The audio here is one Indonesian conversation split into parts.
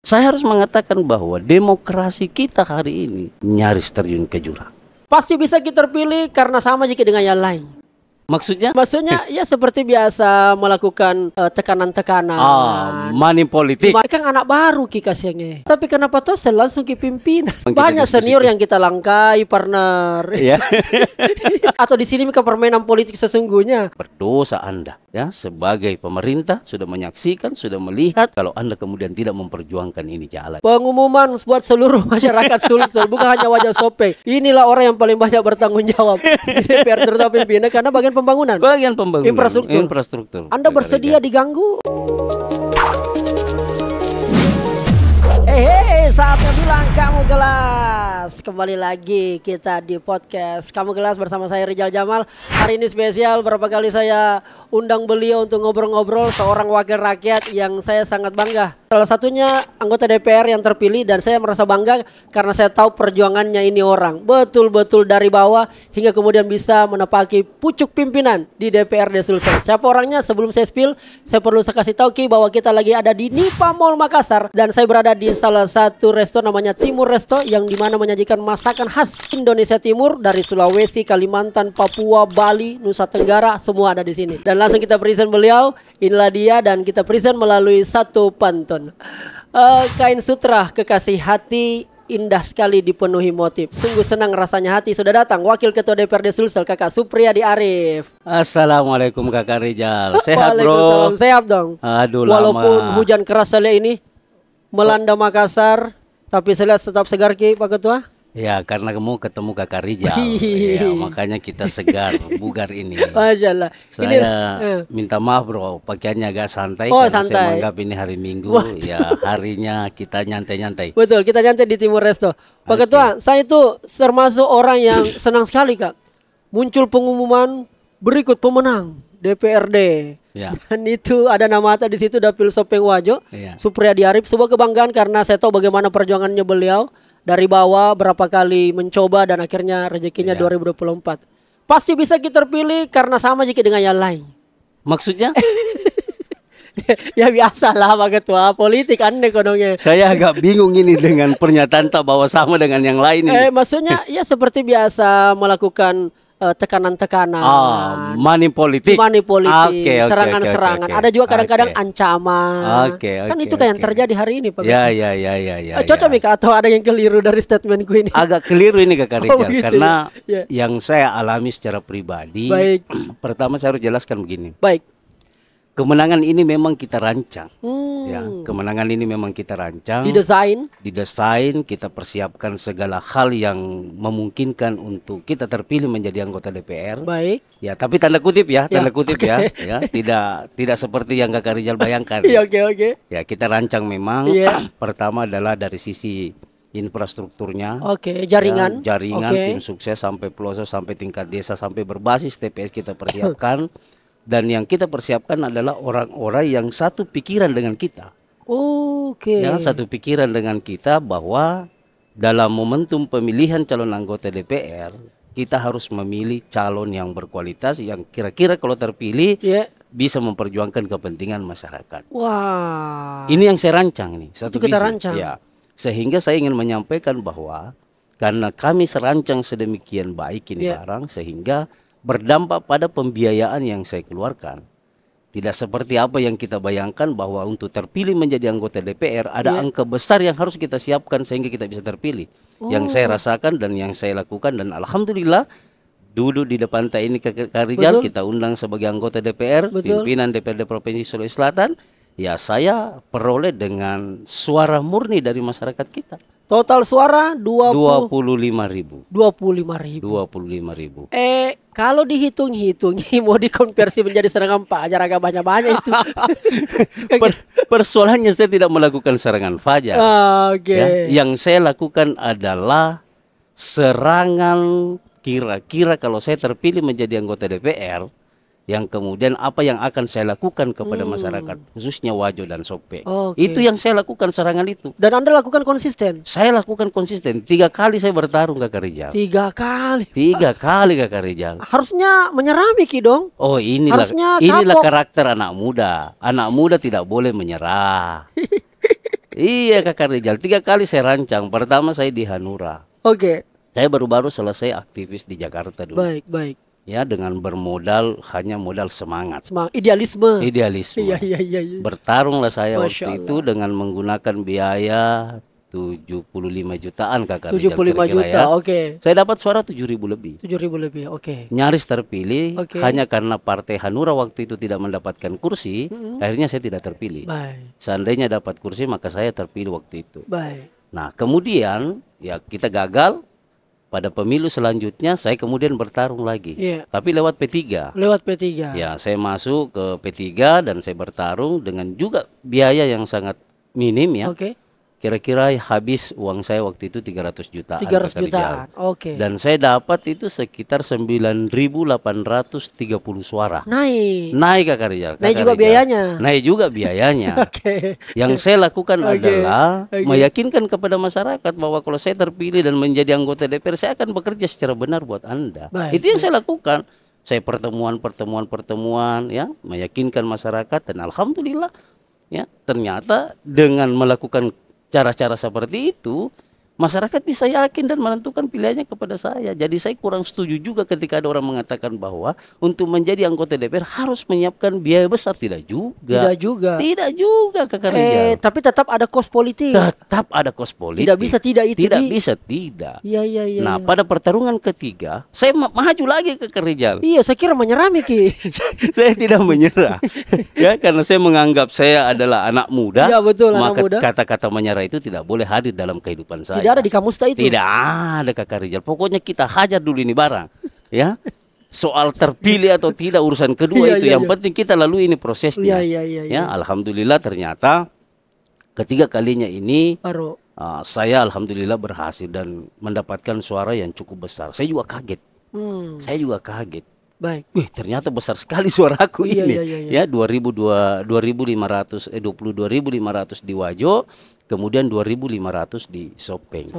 Saya harus mengatakan bahwa demokrasi kita hari ini nyaris terjun ke jurang. Pasti bisa kita terpilih karena sama jika dengan yang lain. Maksudnya? Maksudnya ya seperti biasa melakukan tekanan-tekanan. Money politik. Kan anak baru kikasnya. Tapi kenapa tuh langsung ke pimpinan? Kita Banyak diskusi. senior yang kita langkai partner. Ya. Atau di sini ke permainan politik sesungguhnya. Berdosa Anda ya sebagai pemerintah sudah menyaksikan, sudah melihat kalau Anda kemudian tidak memperjuangkan ini jalan. Pengumuman buat seluruh masyarakat Sulsel, bukan hanya wajah Sopeng. Inilah orang yang paling banyak bertanggung jawab di DPR terutama pimpinan karena bagian pembangunan. Bagian pembangunan infrastruktur. Anda bersedia diganggu? Saatnya bilang kamu gelas. Kembali lagi kita di podcast Kamu Gelas bersama saya Rizal Jamal. Hari ini spesial, berapa kali saya undang beliau untuk ngobrol-ngobrol, seorang wakil rakyat yang saya sangat bangga. Salah satunya anggota DPR yang terpilih dan saya merasa bangga karena saya tahu perjuangannya ini orang betul-betul dari bawah hingga kemudian bisa menepaki pucuk pimpinan di DPRD Sulsel. Siapa orangnya? Sebelum saya spill, saya perlu kasih tahu Ki bahwa kita lagi ada di Nipa Mall Makassar dan saya berada di salah satu resto namanya Timur Resto yang dimana menyajikan masakan khas Indonesia Timur dari Sulawesi, Kalimantan, Papua, Bali, Nusa Tenggara, semua ada di sini. Dan langsung kita present beliau. Inilah dia dan kita present melalui satu pantun. Kain sutra kekasih hati indah sekali dipenuhi motif. Sungguh senang rasanya hati sudah datang Wakil Ketua DPRD Sulsel Kakak Supriyadi Arif. Assalamualaikum Kakak Rizal. Sehat bro? Waalaikumsalam. Sehat dong. Aduh Walaupun lama. hujan keras saya ini melanda Makassar, tapi saya lihat tetap segar Ki Pak Ketua. Ya karena kamu ketemu Kakak Rizal Iya. ya, makanya kita segar, bugar ini. Masya Allah. Saya minta maaf bro, pakaiannya agak santai Oh, karena santai. saya menganggap ini hari Minggu. Ya harinya kita nyantai-nyantai. Betul, kita nyantai di Timur Resto. Pak Oke. Ketua, saya itu termasuk orang yang senang sekali Kak. Muncul pengumuman berikut pemenang DPRD. Ya. Dan itu ada nama di situ Dapil Sopeng Wajo, Iya. Supriyadi Arif. Sebuah kebanggaan karena saya tahu bagaimana perjuangannya beliau dari bawah, berapa kali mencoba dan akhirnya rezekinya Iya. 2024. Pasti bisa kita terpilih karena sama jika dengan yang lain. Maksudnya? Ya biasalah Pak Ketua, politik aneh kodongnya. Saya agak bingung ini dengan pernyataan tak bahwa sama dengan yang lain ini. Maksudnya ya seperti biasa melakukan tekanan-tekanan, Money politik. money politik, Oke. serangan-serangan. Ada juga kadang-kadang ancaman. Oke, Kan oke, itu kayak yang oke. terjadi hari ini Pak. Ya. Cocok Mika atau ada yang keliru dari statementku ini? Agak keliru ini Kakak Rizal begitu karena ya. yang saya alami secara pribadi. Baik. Pertama saya harus jelaskan begini. Baik. Kemenangan ini memang kita rancang. Ya, Hmm. kemenangan ini memang kita rancang. Didesain. Kita persiapkan segala hal yang memungkinkan untuk kita terpilih menjadi anggota DPR. Baik. Ya, tapi tanda kutip ya, Ya, tanda kutip oke. ya, tidak seperti yang Kakak Rizal bayangkan. Iya, oke. Ya, kita rancang memang. Iya. Pertama adalah dari sisi infrastrukturnya. Oke, jaringan. Ya, jaringan Oke. tim sukses sampai pelosok, sampai tingkat desa, sampai berbasis TPS kita persiapkan. Dan yang kita persiapkan adalah orang-orang yang satu pikiran dengan kita. Oke. Ya, satu pikiran dengan kita bahwa dalam momentum pemilihan calon anggota DPR, kita harus memilih calon yang berkualitas, yang kira-kira kalau terpilih Ya. bisa memperjuangkan kepentingan masyarakat. Wah. Ini yang saya rancang nih, satu Itu kita visi. rancang. Ya. Sehingga saya ingin menyampaikan bahwa karena kami serancang sedemikian baik ini Ya. barang, sehingga berdampak pada pembiayaan yang saya keluarkan. Tidak seperti apa yang kita bayangkan bahwa untuk terpilih menjadi anggota DPR ada Ya. angka besar yang harus kita siapkan sehingga kita bisa terpilih. Yang saya rasakan dan yang saya lakukan, dan alhamdulillah duduk di depan ini Kak Rizal, Betul. kita undang sebagai anggota DPR, Betul. pimpinan DPRD Provinsi Sulawesi Selatan. Ya, saya peroleh dengan suara murni dari masyarakat kita. Total suara 25.000. 25.000. 25.000. Kalau dihitung-hitung mau dikonversi menjadi serangan fajar agak banyak-banyak itu. Persoalannya saya tidak melakukan serangan fajar. Oke. Ya, yang saya lakukan adalah serangan kira-kira kalau saya terpilih menjadi anggota DPR, yang kemudian apa yang akan saya lakukan kepada masyarakat khususnya Wajo dan Sope. Oke. Itu yang saya lakukan, serangan itu. Dan Anda lakukan konsisten? Saya lakukan konsisten. 3 kali saya bertarung Kakak Rizal. 3 kali. 3 kali Kakak Rizal. Harusnya menyerah Miki dong. Oh, inilah Harusnya inilah kapok. karakter anak muda. Anak muda tidak boleh menyerah. Iya Kakak Rijal, 3 kali saya rancang. Pertama saya di Hanura. Oke. Saya baru-baru selesai aktivis di Jakarta dulu. Baik. Ya, dengan bermodal hanya modal semangat. Idealisme. Idealisme. Iya. Bertarunglah saya Masya waktu itu dengan menggunakan biaya 75 jutaan Kakak Rijal, 75 kira-kira juta, ya. oke. Saya dapat suara 7.000 lebih. 7.000 lebih, oke. Nyaris terpilih Oke. hanya karena Partai Hanura waktu itu tidak mendapatkan kursi, akhirnya saya tidak terpilih. Baik. Seandainya dapat kursi maka saya terpilih waktu itu. Baik. Nah, kemudian ya kita gagal. Pada pemilu selanjutnya saya kemudian bertarung lagi. Iya. Tapi lewat P3. Lewat P3. Ya, saya masuk ke P3 dan saya bertarung dengan juga biaya yang sangat minim ya. Oke. Kira-kira habis uang saya waktu itu 300 jutaan. 300 Kakak jutaan. Rijal. Oke. Dan saya dapat itu sekitar 9.830 suara. Naik Kakak Rijal. Naik juga biayanya. Naik juga biayanya. Oke. Yang saya lakukan Oke. adalah Oke. meyakinkan kepada masyarakat bahwa kalau saya terpilih dan menjadi anggota DPR, saya akan bekerja secara benar buat Anda. Baik. Itu yang saya lakukan. Saya pertemuan ya, meyakinkan masyarakat dan alhamdulillah ya, ternyata dengan melakukan cara-cara seperti itu masyarakat bisa yakin dan menentukan pilihannya kepada saya. Jadi saya kurang setuju juga ketika ada orang mengatakan bahwa untuk menjadi anggota DPR harus menyiapkan biaya besar. Tidak juga. Tidak juga Kakak Rijal. Tapi tetap ada kos politik. Tetap ada kos politik. Tidak bisa tidak itu. Tidak bisa tidak. Iya. Nah, pada pertarungan ketiga saya maju lagi Kakak Rijal. Iya, saya kira menyerah Miki. Saya tidak menyerah. Ya, karena saya menganggap saya adalah anak muda. Iya, betul, anak maka muda. kata-kata menyerah itu tidak boleh hadir dalam kehidupan saya. Tidak ada di kamus itu. Tidak ada Kakak Rijal. Pokoknya kita hajar dulu ini barang. Ya. Soal terpilih atau tidak urusan kedua itu. Yang penting kita lalui ini prosesnya. Iya. Ya, alhamdulillah ternyata ketiga kalinya ini Baru. saya alhamdulillah berhasil dan mendapatkan suara yang cukup besar. Saya juga kaget. Saya juga kaget. Baik. Wih, ternyata besar sekali suaraku ini. Iya. Ya, 22.500 di Wajo, kemudian 2.500 di Sopeng.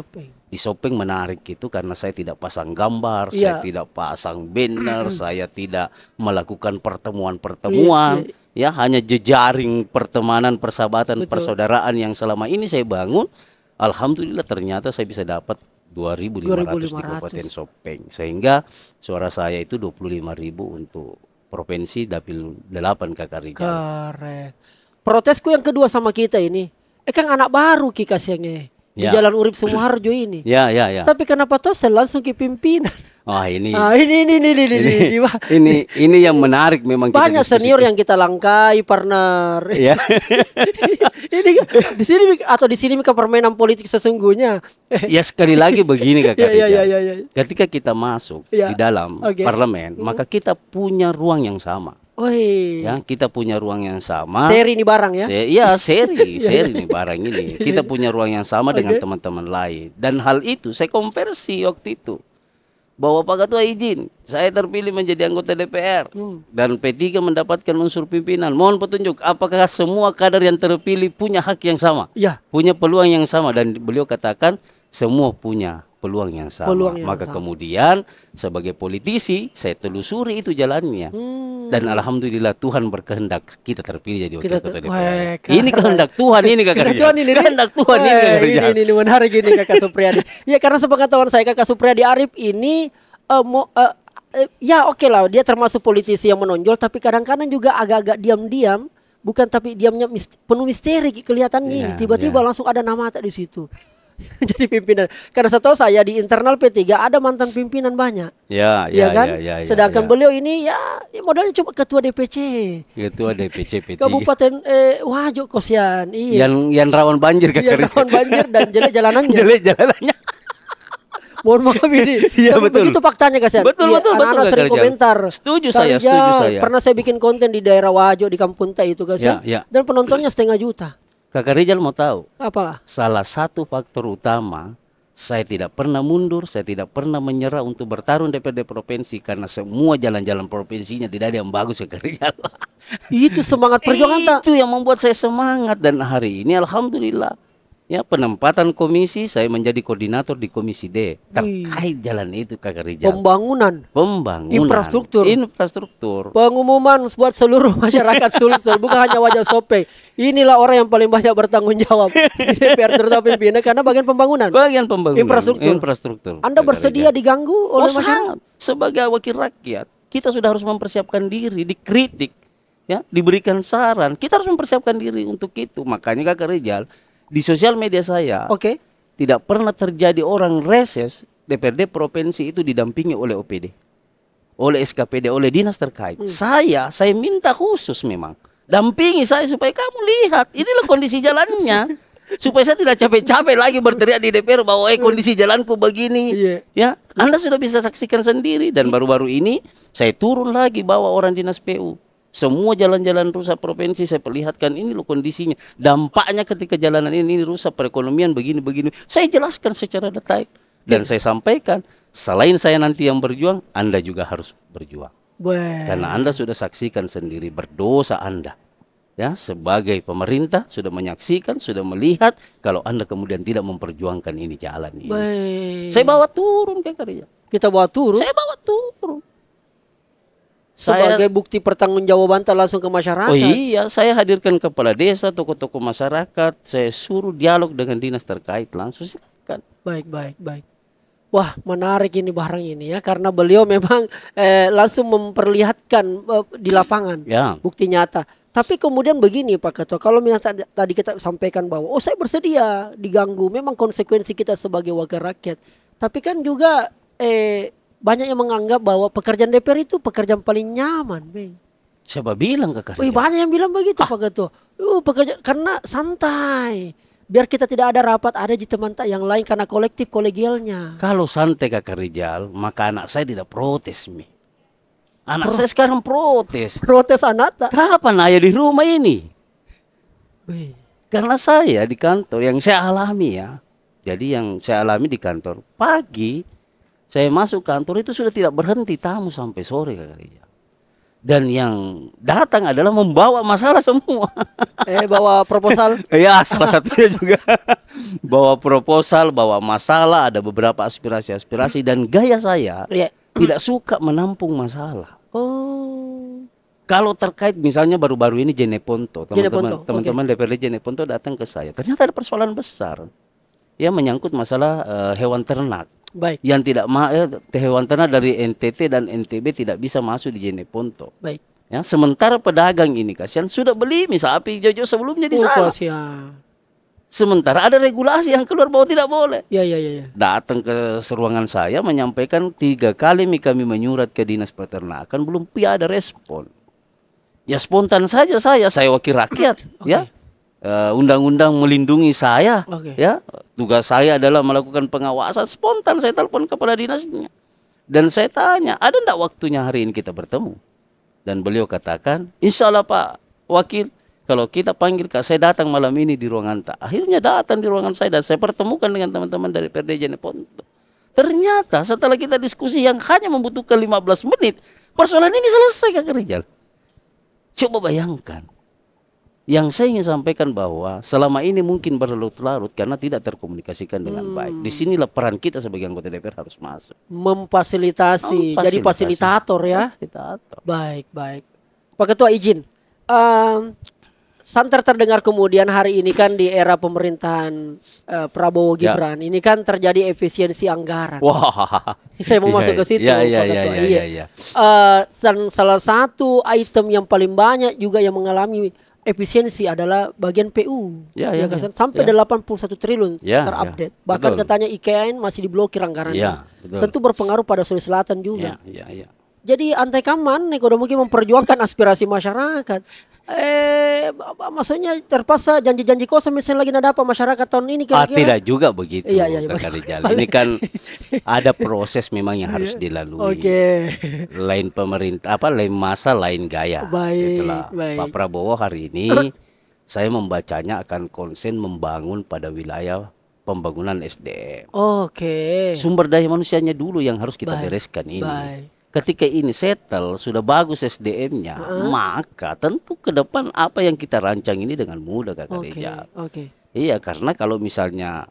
Di Sopeng menarik itu karena saya tidak pasang gambar, saya tidak pasang banner, saya tidak melakukan pertemuan-pertemuan. Ya, hanya jejaring pertemanan, persahabatan, persaudaraan yang selama ini saya bangun. Alhamdulillah ternyata saya bisa dapat 2.500 di Kabupaten Sopeng, sehingga suara saya itu 25.000 untuk provinsi Dapil 8 Kakak Rijal. Keren. Protesku yang kedua sama kita ini, kan anak baru Ki kasihannya di Ya. Jalan Urip Sumoharjo ini. Ya. Tapi kenapa toh saya langsung ke pimpinan? Wah, ini Ini yang menarik memang. banyak kita senior yang kita langkai partner. Ya. Ini di sini ke permainan politik sesungguhnya. Ya, sekali lagi begini Kakak Rijal. Iya. Ketika kita masuk di dalam parlemen, maka kita punya ruang yang sama. Ya, kita punya ruang yang sama. Seri ini barang ya? Seri ini barang ini. Kita punya ruang yang sama dengan teman-teman lain. Dan hal itu saya konversi waktu itu. Bahwa Pak Ketua izin, saya terpilih menjadi anggota DPR. Dan P3 mendapatkan unsur pimpinan. Mohon petunjuk, apakah semua kader yang terpilih punya hak yang sama? Ya. Punya peluang yang sama. Dan beliau katakan, semua punya peluang yang sama. Maka kemudian sebagai politisi saya telusuri itu jalannya. Dan alhamdulillah Tuhan berkehendak kita terpilih jadi wakil ketua DPR. Ini kehendak Tuhan ini Kakak Rijal. Kehendak Tuhan ini Kakak Rijal. Ini menarik ini Kakak Supriyadi. Ya, karena sepengetahuan saya Kakak Supriyadi Arif ini ya oke lah, dia termasuk politisi yang menonjol, tapi kadang-kadang juga agak-agak diam-diam. Bukan, tapi diamnya penuh misteri kelihatannya ini. Tiba-tiba langsung ada nama di situ. Jadi pimpinan. Karena setahu saya di internal P3 ada mantan pimpinan banyak. Ya kan? Sedangkan beliau ini ya modalnya cuma ketua DPC. Ketua DPC P3. Kabupaten Wajo Kosian. Iya. Yang rawan banjir Kakak Rijal. Rawan banjir dan jelek jalanannya. Jelek jalanannya. Mohon maaf ini. Iya, betul. Begitu faktanya Kasian. Betul. Anak-anak sering komentar. Setuju saya. Pernah saya bikin konten di daerah Wajo di Kampung Teh itu Kasian. Dan penontonnya 1,5 juta. Kakak Rijal mau tahu? Apa? Salah satu faktor utama saya tidak pernah mundur, saya tidak pernah menyerah untuk bertarung DPRD provinsi karena semua jalan-jalan provinsinya tidak ada yang bagus Kakak Rijal. Itu semangat perjuangan. Itu yang membuat saya semangat dan hari ini alhamdulillah Ya, penempatan komisi, saya menjadi koordinator di komisi D terkait jalan itu, Kakak Rijal. Pembangunan, Infrastruktur. pengumuman buat seluruh masyarakat Sulsel, bukan hanya wajah Sope. Inilah orang yang paling banyak bertanggung jawab di DPR, terutama pimpinan, karena bagian pembangunan. Infrastruktur. Anda bersedia diganggu oleh Sangat. masyarakat? Sebagai wakil rakyat, kita sudah harus mempersiapkan diri, dikritik, ya, diberikan saran. Kita harus mempersiapkan diri untuk itu. Makanya Kakak Rijal, di sosial media saya, tidak pernah terjadi orang reses DPRD provinsi itu didampingi oleh OPD, oleh SKPD, oleh dinas terkait. Saya minta khusus memang dampingi saya supaya kamu lihat inilah kondisi jalannya, supaya saya tidak capek-capek lagi berteriak di DPR bahwa kondisi jalanku begini. Ya, Anda sudah bisa saksikan sendiri. Dan baru-baru ini saya turun lagi bawa orang dinas PU. Semua jalan-jalan rusak provinsi saya perlihatkan, ini loh kondisinya. Dampaknya ketika jalanan ini rusak, perekonomian begini-begini. Saya jelaskan secara detail. Dan saya sampaikan, selain saya nanti yang berjuang, Anda juga harus berjuang. Karena Anda sudah saksikan sendiri, berdosa Anda. Ya, sebagai pemerintah sudah menyaksikan, sudah melihat kalau Anda kemudian tidak memperjuangkan ini jalan ini. Saya bawa turun ke Rijal. Kita bawa turun? Saya bawa turun. Sebagai bukti pertanggungjawaban langsung ke masyarakat. Oh iya, saya hadirkan kepala desa, tokoh-tokoh masyarakat, saya suruh dialog dengan dinas terkait langsung, silakan. Baik. Wah, menarik ini barang ini ya, karena beliau memang langsung memperlihatkan di lapangan bukti nyata. Tapi kemudian begini Pak Ketua, kalau misalnya tadi kita sampaikan bahwa saya bersedia diganggu, memang konsekuensi kita sebagai wakil rakyat. Tapi kan juga banyak yang menganggap bahwa pekerjaan DPR itu pekerjaan paling nyaman. Siapa bilang Kakak Rijal? Banyak yang bilang begitu Pak Ketua. Pekerjaan karena santai. Biar kita tidak ada rapat, ada di teman yang lain karena kolektif kolegialnya. Kalau santai Kakak Rijal, maka anak saya tidak protes. Anak saya sekarang protes. Protes anak tak? Kapan ayah di rumah ini? Karena saya di kantor, yang saya alami ya. Jadi yang saya alami di kantor, pagi saya masuk kantor itu sudah tidak berhenti tamu sampai sore Kakak Rijal. Dan yang datang adalah membawa masalah semua. Bawa proposal? Ya, salah satunya juga. Bawa proposal, bawa masalah, ada beberapa aspirasi-aspirasi. Dan gaya saya tidak suka menampung masalah. Kalau terkait misalnya baru-baru ini Jeneponto, teman-teman DPRD Jeneponto datang ke saya. Ternyata ada persoalan besar. Ya, menyangkut masalah hewan ternak. Yang tidak hewan ternak dari NTT dan NTB tidak bisa masuk di Jeneponto. Ya, sementara pedagang ini kasihan sudah beli sapi Jojo sebelumnya di sana. Sementara ada regulasi yang keluar bahwa tidak boleh. Datang ke ruangan saya menyampaikan 3 kali kami menyurat ke dinas peternakan, belum ada respon. Ya spontan saja saya wakil rakyat. Ya. Undang-undang melindungi saya, ya, tugas saya adalah melakukan pengawasan. Spontan saya telepon kepada dinasnya dan saya tanya, ada enggak waktunya hari ini kita bertemu? Dan beliau katakan, insya Allah Pak Wakil, kalau kita panggil saya datang malam ini di ruangan tak. Akhirnya datang di ruangan saya dan saya pertemukan dengan teman-teman dari PRD Jeneponto. Ternyata setelah kita diskusi yang hanya membutuhkan 15 menit, persoalan ini selesai Kakak Rijal. Coba bayangkan. Yang saya ingin sampaikan bahwa selama ini mungkin berlarut-larut karena tidak terkomunikasikan dengan baik. Disinilah peran kita sebagai anggota DPR harus masuk. Memfasilitasi, jadi fasilitator ya. Baik. Pak Ketua izin. Santer terdengar kemudian hari ini kan di era pemerintahan Prabowo Gibran ini kan terjadi efisiensi anggaran. Wah, saya mau masuk ke situ, Pak Ketua. Dan salah satu item yang paling banyak juga yang mengalami efisiensi adalah bagian PU. Sampai 81 triliun terupdate. Bahkan katanya IKN masih diblokir anggarannya. Tentu berpengaruh pada Sulawesi Selatan juga. Jadi antai kaman nih, udah mungkin memperjuangkan aspirasi masyarakat. Maksudnya terpaksa janji-janji kosong misalnya lagi ada apa masyarakat tahun ini kira-kira. Tidak juga begitu. Ini kan ada proses memang yang harus dilalui. Lain pemerintah lain masa lain gaya. Itulah Pak Prabowo hari ini saya membacanya akan konsen membangun pada wilayah pembangunan SDM. Sumber daya manusianya dulu yang harus kita bereskan ini. Ketika ini settle, sudah bagus SDM-nya, maka tentu ke depan apa yang kita rancang ini dengan mudah Kakak Rijal. Iya, karena kalau misalnya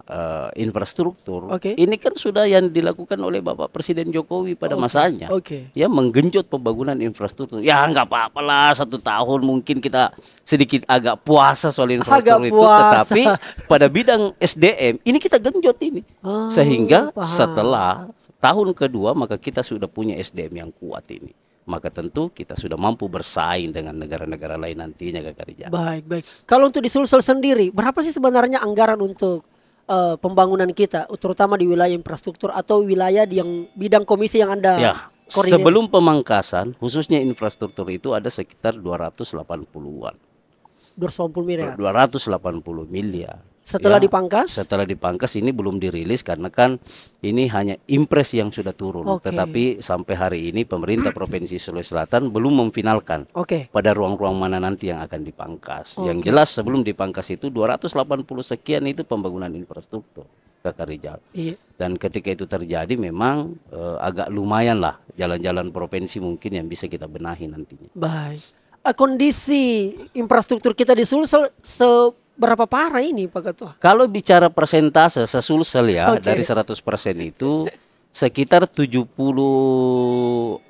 infrastruktur, Oke. ini kan sudah yang dilakukan oleh Bapak Presiden Jokowi pada Oke, masanya, oke. ya menggenjot pembangunan infrastruktur. Ya nggak apa-apa lah, 1 tahun mungkin kita sedikit agak puasa soal Agak infrastruktur itu, puasa. tetapi pada bidang SDM ini kita genjot ini, Oh, sehingga paham. setelah tahun kedua maka kita sudah punya SDM yang kuat ini. Maka tentu kita sudah mampu bersaing dengan negara-negara lain nantinya, Kak Rijal. Baik. Kalau untuk di Sulsel sendiri, berapa sih sebenarnya anggaran untuk pembangunan kita, terutama di wilayah infrastruktur atau wilayah yang bidang komisi yang Anda Ya, koordinir? sebelum pemangkasan, khususnya infrastruktur itu ada sekitar 280-an. 280 miliar. 280 miliar. Setelah Ya, dipangkas? Setelah dipangkas ini belum dirilis karena kan ini hanya impres yang sudah turun. Oke. Tetapi sampai hari ini pemerintah Provinsi Sulawesi Selatan belum memfinalkan Oke. pada ruang-ruang mana nanti yang akan dipangkas. Yang Oke. jelas sebelum dipangkas itu 280 sekian itu pembangunan infrastruktur, Kakak Rijal. Iya. Dan ketika itu terjadi memang agak lumayan lah jalan-jalan provinsi mungkin yang bisa kita benahi nantinya. Baik. Kondisi infrastruktur kita di Sulsel seberapa parah ini Pak Ketua? Kalau bicara persentase sesulsel ya, Oke. dari 100% itu sekitar 74%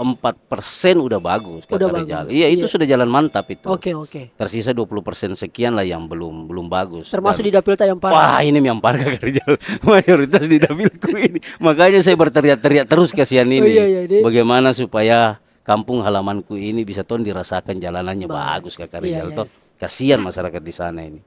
udah bagus, Kak Udah Rijal. bagus, Iya, itu iya. sudah jalan mantap itu. Oke. Tersisa 20% sekian lah yang belum bagus. Termasuk di Dan- Dapilta yang Wah, parah. ini yang parah, Kak Rijal. Mayoritas di dapilku ini. Makanya saya berteriak-teriak terus kasihan ini. Oh, iya, ini. Bagaimana supaya kampung halamanku ini bisa dirasakan jalanannya bagus, Kak Iya, Rijal. iya. Toh, kasihan masyarakat di sana ini.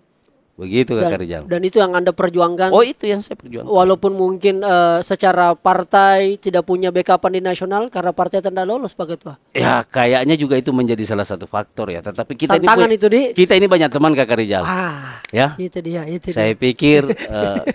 Begitu, Kak Rijal. Dan itu yang Anda perjuangkan. Oh, itu yang saya perjuangkan. Walaupun mungkin secara partai tidak punya backupan di nasional karena partai tidak lolos Pak Ketua. Ya, kayaknya juga itu menjadi salah satu faktor ya. Tetapi kita Tantangan ini itu, Di. kita ini banyak teman, Kak Rijal. Ya. Itu dia. Saya pikir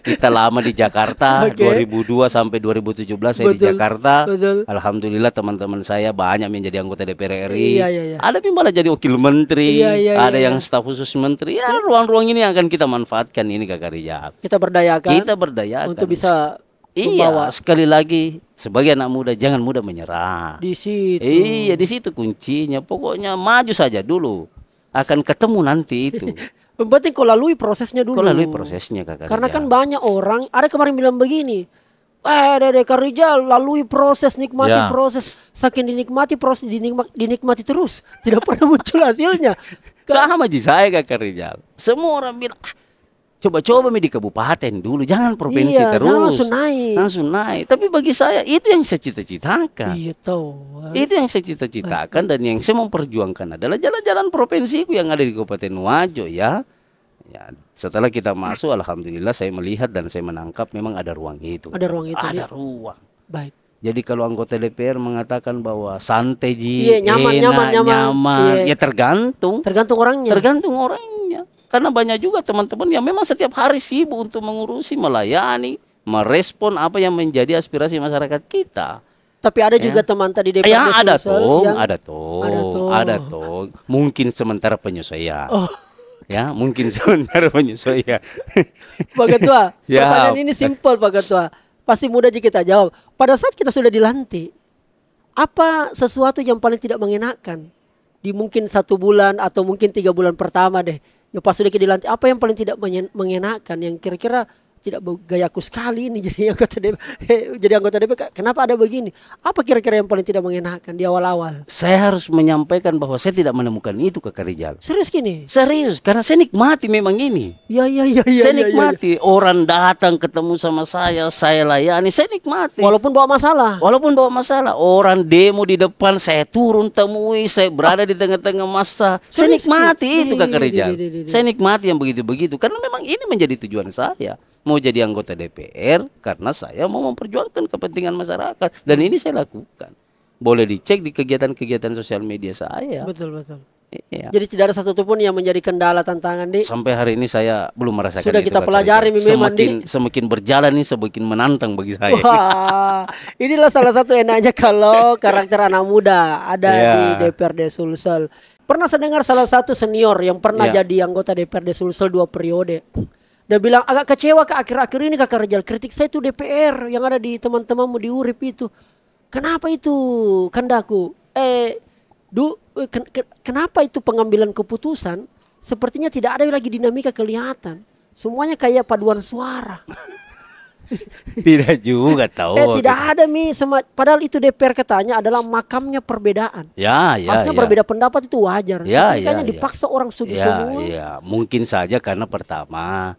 kita lama di Jakarta. Oke. 2002 sampai 2017 saya di Betul, Jakarta. betul. Alhamdulillah teman-teman saya banyak menjadi anggota DPR RI. Iya. Ada yang malah jadi wakil menteri, Iya, ada iya. yang staf khusus menteri. Ya, ruang-ruang ini yang akan kita manfaatkan ini, Kak Rijal. Kita berdayakan. Kita berdayakan untuk bisa Iya, membawa sekali lagi sebagai anak muda jangan mudah menyerah. di situ. Iya, di situ kuncinya. Pokoknya maju saja dulu. Akan ketemu nanti itu. Yang penting kau lalui prosesnya dulu. Kau lalui prosesnya, Kak Karena Rijal. kan banyak orang, ada kemarin bilang begini, Dede Kak Rijal lalui proses, nikmati Ya. proses. Saking dinikmati proses, dinikmati terus. Tidak pernah muncul hasilnya. Sama aja saya, Kak Rijal. Semua orang bilang, coba-coba di kabupaten dulu, jangan provinsi Iya, terus. jangan langsung naik. Langsung naik. Tapi bagi saya itu yang saya cita-citakan. Iya tahu. Itu yang saya cita-citakan dan yang saya memperjuangkan adalah jalan-jalan provinsiku yang ada di Kabupaten Wajo ya. Ya, setelah kita masuk, alhamdulillah saya melihat dan saya menangkap memang ada ruang itu. Ada ruang itu, Ada Di. ruang. Baik. Jadi kalau anggota DPR mengatakan bahwa santai ji, Iya, nyaman, enak, nyaman. Iya. ya tergantung. Tergantung orangnya. Tergantung orangnya. Karena banyak juga teman-teman yang memang setiap hari sibuk untuk mengurusi, melayani, merespon apa yang menjadi aspirasi masyarakat kita. Tapi ada juga teman tadi DPRD Ya ada Sulsel toh, yang- ada toh, ada ada toh. Mungkin sementara penyesuaian. Oh. Ya, mungkin sementara penyesuaian. Pak Ketua, Ya. pertanyaan ini simpel Pak Ketua. Pasti mudah jika kita jawab. Pada saat kita sudah dilantik, apa sesuatu yang paling tidak mengenakan? Di mungkin 1 bulan atau mungkin 3 bulan pertama deh. Ya pas sudah kita dilantik, apa yang paling tidak mengenakan? Yang kira-kira tidak gayaku sekali ini jadi anggota DPR. Jadi anggota DPR. Kenapa ada begini? Apa kira-kira yang paling tidak mengenakan di awal-awal? Saya harus menyampaikan bahwa saya tidak menemukan itu, Kak Rijal. Serius gini? Serius, karena saya nikmati memang ini. Ya. Saya nikmati orang datang ketemu sama saya layani, saya nikmati. Walaupun bawa masalah. Walaupun bawa masalah, orang demo di depan, saya turun temui, saya berada di tengah-tengah masa. Saya Serius? nikmati itu, Kak Rijal. Di. Saya nikmati yang begitu-begitu, karena memang ini menjadi tujuan saya. Mau jadi anggota DPR, karena saya mau memperjuangkan kepentingan masyarakat. Dan ini saya lakukan. Boleh dicek di kegiatan-kegiatan sosial media saya. Betul. Iya. Jadi tidak ada satupun yang menjadi kendala tantangan di. Sampai hari ini saya belum merasakan Sudah itu, kita Kak pelajari Rijal. memang, semakin berjalan ini semakin menantang bagi saya. Wah, inilah salah satu enaknya kalau karakter anak muda ada Ya. di DPRD Sulsel. Pernah saya dengar salah satu senior yang pernah Ya. jadi anggota DPRD Sulsel 2 periode. Dia bilang agak kecewa ke akhir-akhir ini Kak Rijal, kritik saya itu DPR yang ada di teman-temanmu di URIP itu. Kenapa itu Kandaku? Kenapa itu pengambilan keputusan sepertinya tidak ada lagi dinamika kelihatan. Semuanya kayak paduan suara. Tidak juga tahu. Tidak ada padahal itu DPR katanya adalah makamnya perbedaan. Ya, Maksudnya berbeda pendapat itu wajar. Ya, Tapi kayaknya dipaksa orang setuju semua. Ya, mungkin saja karena pertama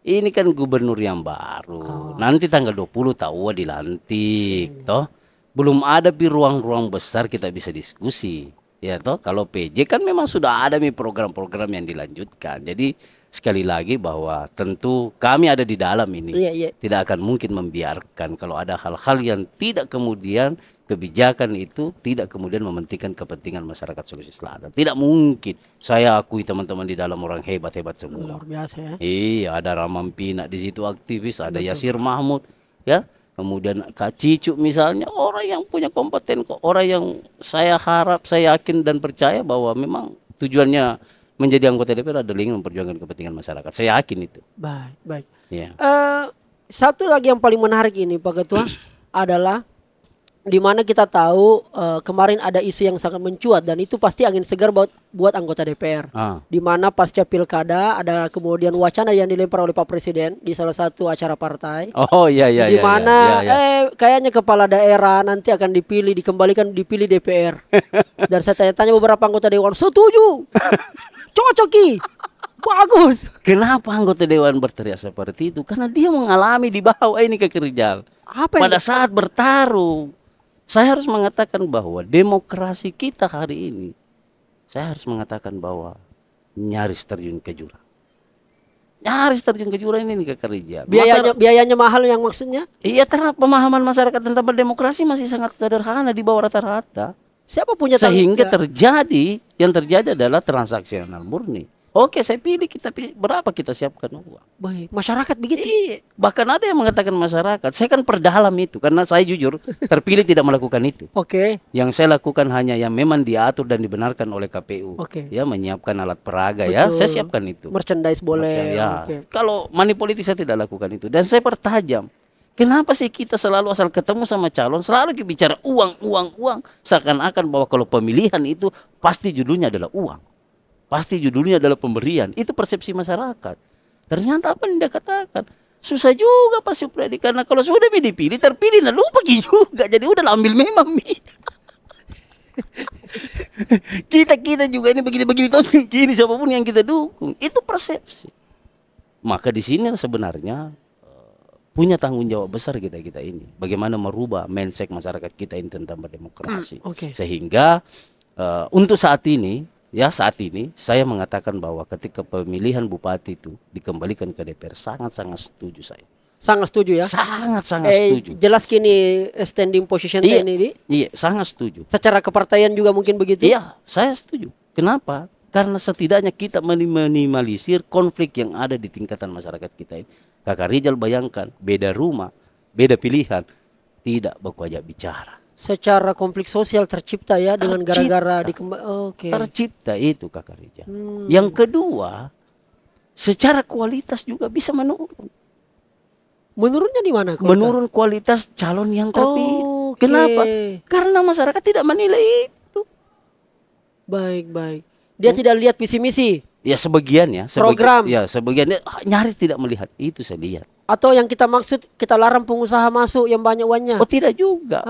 ini kan gubernur yang baru. Nanti tanggal 20 tahu dilantik, toh. Belum ada ruang-ruang besar kita bisa diskusi. Ya toh, kalau PJ kan memang sudah ada program-program yang dilanjutkan. Jadi sekali lagi bahwa tentu kami ada di dalam ini. Tidak akan mungkin membiarkan kalau ada hal-hal yang tidak kemudian kebijakan itu tidak kemudian mementingkan kepentingan masyarakat Sulawesi Selatan. Tidak mungkin. Saya akui teman-teman di dalam orang hebat-hebat semua. Luar biasa ya. Iya, ada Ramampina di situ aktivis, ada Yasir Mahmud, ya. Kemudian Kak Cicu misalnya, orang yang punya kompeten, orang yang saya harap, saya yakin dan percaya bahwa memang tujuannya menjadi anggota DPR adalah ingin memperjuangkan kepentingan masyarakat. Saya yakin itu. Baik. Ya. Satu lagi yang paling menarik ini Pak Ketua adalah di mana kita tahu kemarin ada isu yang sangat mencuat dan itu pasti angin segar buat anggota DPR. Di mana pasca pilkada ada kemudian wacana yang dilempar oleh Pak Presiden di salah satu acara partai. Oh iya. Di mana kayaknya kepala daerah nanti akan dikembalikan dipilih DPR. Dan saya tanya-tanya beberapa anggota dewan, setuju, cocoki, bagus. Kenapa anggota dewan berteriak seperti itu? Karena dia mengalami di bawah ini kekerjaan. Pada saat bertarung. Saya harus mengatakan bahwa demokrasi kita hari ini, saya harus mengatakan bahwa nyaris terjun ke jurang. Nyaris terjun ke jurang ini ke kerja. Biayanya mahal yang maksudnya? Iya, karena pemahaman masyarakat tentang berdemokrasi masih sangat sederhana di bawah rata-rata. Siapa punya sehingga yang terjadi adalah transaksional murni. Oke, saya pilih, kita pilih berapa kita siapkan uang. Baik, masyarakat begitu. Bahkan ada yang mengatakan masyarakat. Saya kan perdalam itu karena saya jujur terpilih tidak melakukan itu. Oke. Yang saya lakukan hanya yang memang diatur dan dibenarkan oleh KPU. Ya, menyiapkan alat peraga. Betul. Ya, saya siapkan itu. Merchandise boleh. Ya. Kalau money politik saya tidak lakukan itu dan saya pertajam. Kenapa sih kita selalu asal ketemu sama calon selalu bicara uang. Seakan-akan bahwa kalau pemilihan itu pasti judulnya adalah uang. Pasti judulnya adalah pemberian. Itu persepsi masyarakat. Ternyata apa yang dia katakan? Susah juga Pak Supriyadi. Karena kalau sudah dipilih, terpilih. Nah lupa juga. Jadi udah ambil memang. Kita juga ini begini-begini. Gini siapapun yang kita dukung. Itu persepsi. Maka di sini sebenarnya punya tanggung jawab besar kita ini. Bagaimana merubah mindset masyarakat kita ini tentang berdemokrasi. Sehingga untuk saat ini saya mengatakan bahwa ketika pemilihan bupati itu dikembalikan ke DPR sangat-sangat setuju saya. Sangat setuju ya? Sangat setuju. Jelas kini standing position ini. Iya, sangat setuju. Secara kepartaian juga mungkin begitu? Iya, saya setuju. Kenapa? Karena setidaknya kita minimalisir konflik yang ada di tingkatan masyarakat kita ini. Kakak Rizal bayangkan, beda rumah, beda pilihan, tidak baku ajak bicara. Secara konflik sosial tercipta ya dengan gara-gara tercipta itu Kakak Rizal. Yang kedua, secara kualitas juga bisa menurun. Menurunnya di mana? Menurun kualitas calon yang terpilih. Kenapa? Karena masyarakat tidak menilai itu. Baik. Dia tidak lihat visi misi. Ya sebagian ya. Program. Ya sebagian nyaris tidak melihat itu saya lihat. Atau yang kita maksud kita larang pengusaha masuk yang banyak uangnya. Oh tidak juga.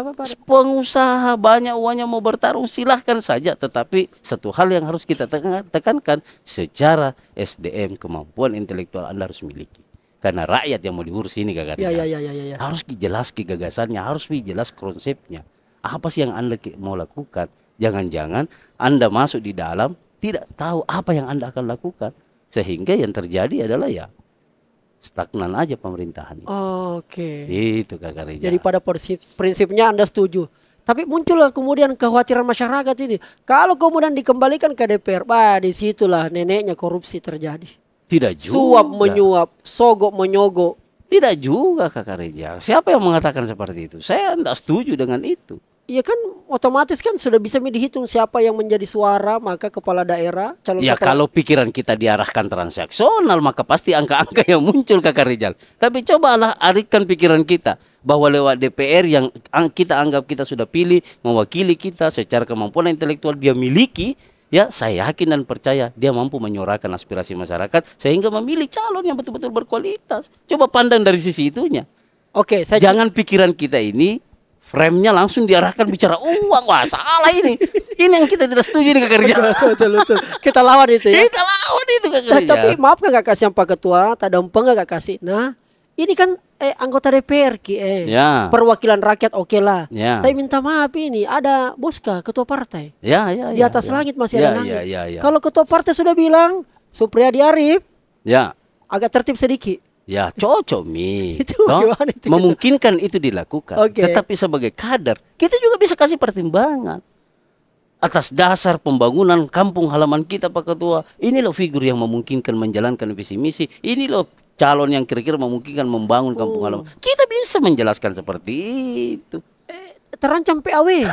Pengusaha banyak uangnya mau bertarung silahkan saja. Tetapi satu hal yang harus kita tekankan secara SDM kemampuan intelektual Anda harus miliki. Karena rakyat yang mau diurus ini Kak. Ya. Harus dijelas gagasannya, harus dijelas konsepnya. Apa sih yang Anda mau lakukan? Jangan-jangan Anda masuk di dalam tidak tahu apa yang Anda akan lakukan. Sehingga yang terjadi adalah ya stagnan aja pemerintahan itu. Itu Kakak Rizal. Jadi pada prinsipnya Anda setuju. Tapi muncullah kemudian kekhawatiran masyarakat ini. Kalau kemudian dikembalikan ke DPR, disitulah neneknya korupsi terjadi. Tidak juga. Suap menyuap, sogok menyogok. Tidak juga Kakak Rizal. Siapa yang mengatakan seperti itu? Saya tidak setuju dengan itu. Iya kan otomatis kan sudah bisa dihitung siapa yang menjadi suara maka kepala daerah calon ya kepala... Kalau pikiran kita diarahkan transaksional maka pasti angka-angka yang muncul Kakak Rizal. Tapi cobalah alihkan pikiran kita bahwa lewat DPR yang kita anggap kita sudah pilih mewakili kita secara kemampuan intelektual dia miliki ya saya yakin dan percaya dia mampu menyuarakan aspirasi masyarakat sehingga memilih calon yang betul-betul berkualitas. Coba pandang dari sisi itunya. Oke, saya Jangan pikiran kita ini frame-nya langsung diarahkan bicara uang. Wah, salah ini. Ini yang kita tidak setuju dengan kerja. betul. Kita lawan itu ya. Kita lawan itu Tapi maaf Kak kasih yang Pak Ketua, tak dempeng Kak kasih. Nah, ini kan anggota DPR Ya. perwakilan rakyat oke lah. Ya. Tapi minta maaf ini ada bos Kak, ketua partai. Ya, Di atas langit masih ada langit. Ya. Kalau ketua partai sudah bilang Supriyadi Arif Ya. agak tertib sedikit. Ya, cocok Mi. Itu Toh, gimana itu? memungkinkan itu dilakukan. Oke. Tetapi sebagai kader, kita juga bisa kasih pertimbangan. Atas dasar pembangunan kampung halaman kita Pak Ketua, ini loh figur yang memungkinkan menjalankan visi misi. Ini loh calon yang kira-kira memungkinkan membangun kampung halaman. Kita bisa menjelaskan seperti itu. Terancam PAW.